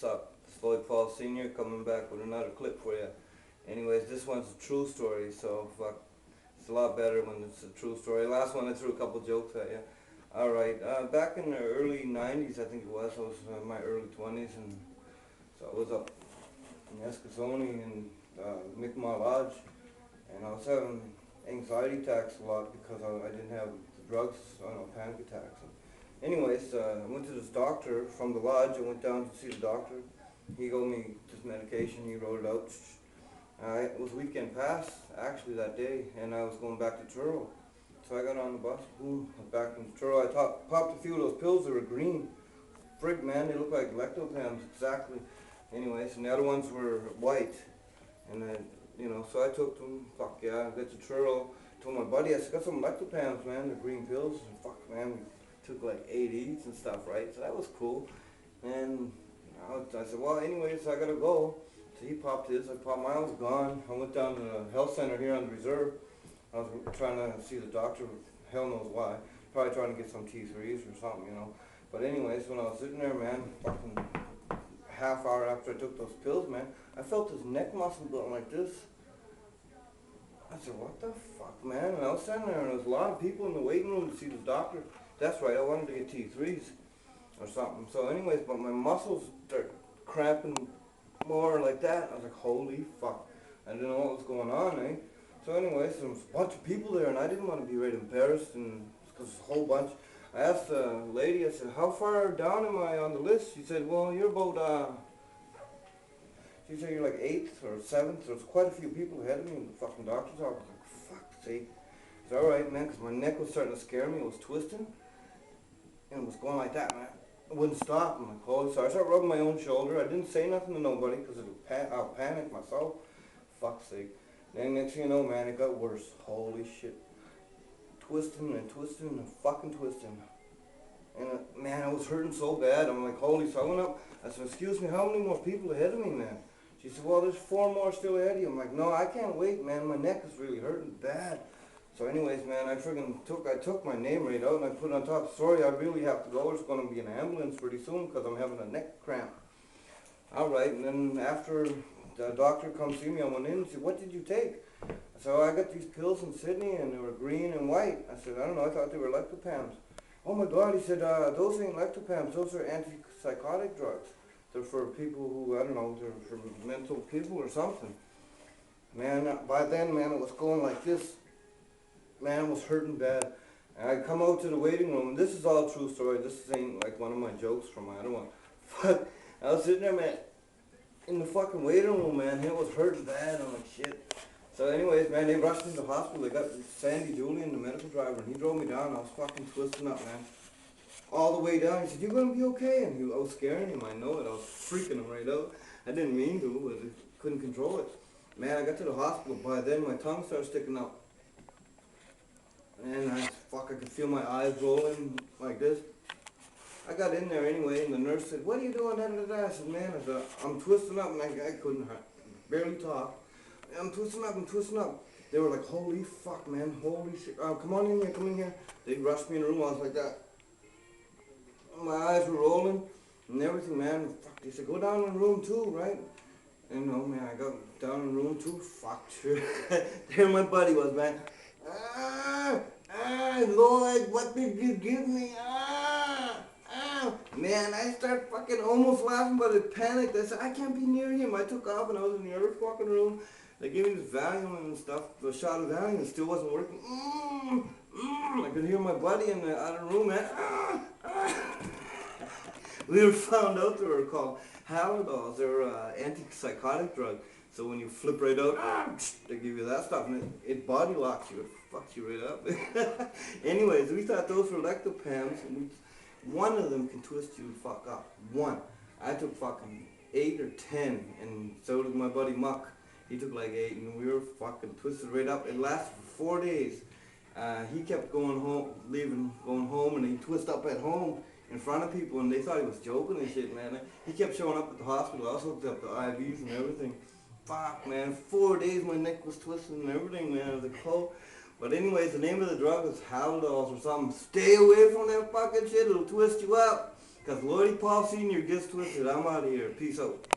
What's up? It's Lloyd Paul Sr. coming back with another clip for you. Anyways, this one's a true story, so fuck, it's a lot better when it's a true story. Last one I threw a couple jokes at you. Alright, back in the early 90s, I think it was, I was in my early 20s, and so I was up in Eskasoni in Mi'kmaq Lodge, and I was having anxiety attacks a lot because I didn't have the drugs, panic attacks. Anyways, I went to this doctor from the lodge. I went down to see the doctor. He gave me this medication. He wrote it out. It was weekend pass, actually, that day, and I was going back to Truro. So I got on the bus, boom, back in Truro. I popped a few of those pills that were green. Frig, man, they look like lectopams, exactly. Anyways, and the other ones were white. And then, so I took them. Fuck yeah, I got to Truro. Told my buddy, I said, got some lectopams, man, the green pills. And fuck, man, we took like 8 eats and stuff, right? So that was cool. And I said, well, anyways, I gotta go. So he popped his, I popped mine, I was gone. I went down to the health center here on the reserve. I was trying to see the doctor, hell knows why. Probably trying to get some T3s or something, But anyways, when I was sitting there, man, fucking half hour after I took those pills, man, I felt this neck muscle going like this. I said, what the fuck, man? And I was sitting there, and there was a lot of people in the waiting room to see the doctor. That's right, I wanted to get T3s or something. So anyways, but my muscles start cramping more like that. I was like, holy fuck. I didn't know what was going on, eh? So anyways, there was a bunch of people there, and I didn't want to be right embarrassed, and because a whole bunch. I asked the lady, I said, how far down am I on the list? She said, well, you're about, she said you're like 8th or 7th. There was quite a few people ahead of me in the fucking doctor's office. I was like, fuck's sake. It's alright, man, because my neck was starting to scare me. It was twisting. And it was going like that, man. It wouldn't stop. I'm like, holy. So I started rubbing my own shoulder. I didn't say nothing to nobody because I'll panic myself. Fuck's sake. Then next thing you know, man, it got worse. Holy shit. Twisting and twisting and fucking twisting. And man, I was hurting so bad. I'm like, holy. So I went up. I said, excuse me, how many more people ahead of me, man? She said, well, there's 4 more still ahead of you. I'm like, no, I can't wait, man. My neck is really hurting bad. So anyways, man, I took my name right out and I put it on top. Sorry, I really have to go. There's going to be an ambulance pretty soon because I'm having a neck cramp. All right, and then after the doctor come see me, I went in and said, what did you take? So I got these pills in Sydney and they were green and white. I said, I don't know, I thought they were lectopams. Oh my God, he said, those ain't lectopams, those are antipsychotic drugs. They're for people who, I don't know, they're for mental people or something. Man, by then, man, it was going like this. Man, it was hurting bad. And I come out to the waiting room, and this is all true story. This ain't like one of my jokes from my other one. But I was sitting there, man, in the fucking waiting room, man. It was hurting bad. I'm like, shit. So anyways, man, they rushed me to the hospital. They got Sandy Julian, the medical driver, and he drove me down. I was fucking twisting up, man. All the way down. He said, you're going to be okay. And I was scaring him. I know it. I was freaking him right out. I didn't mean to, but I couldn't control it. Man, I got to the hospital. By then, my tongue started sticking out. And I could feel my eyes rolling like this. I got in there anyway, and the nurse said, what are you doing? I said, man, I'm twisting up, and I couldn't barely talk. I'm twisting up. They were like, holy fuck, man, holy shit. Come on in here, come in here. They rushed me in the room, I was like that. My eyes were rolling and everything, man. Fuck, they said, go down in room 2, right? And no, man, I got down in room 2, fuck, sure. There my buddy was, man. Lloyd, what did you give me? Man, I started fucking almost laughing, but I panicked. I said, I can't be near him. I took off and I was in the other fucking room. They gave me this Valium and stuff, the shot of Valium, it still wasn't working. I could hear my buddy in the other room, man. We were found out they were called Haldol. They're antipsychotic drug. So when you flip right out, they give you that stuff, and it body locks you. It fucks you right up. Anyways, we thought those were lectopams, and one of them can twist you the fuck up. One. I took fucking 8 or 10, and so did my buddy Muck. He took like 8, and we were fucking twisted right up. It lasted for 4 days. He kept going home, and he twisted up at home in front of people, and they thought he was joking and shit, man. He kept showing up at the hospital. I was hooked up to IVs and everything. Fuck, man, 4 days my neck was twisting and everything, man. I was like, oh. But anyways, the name of the drug is Haldols or something. Stay away from that fucking shit. It'll twist you up. Cause Lloydy Paul Sr. gets twisted. I'm out of here. Peace out.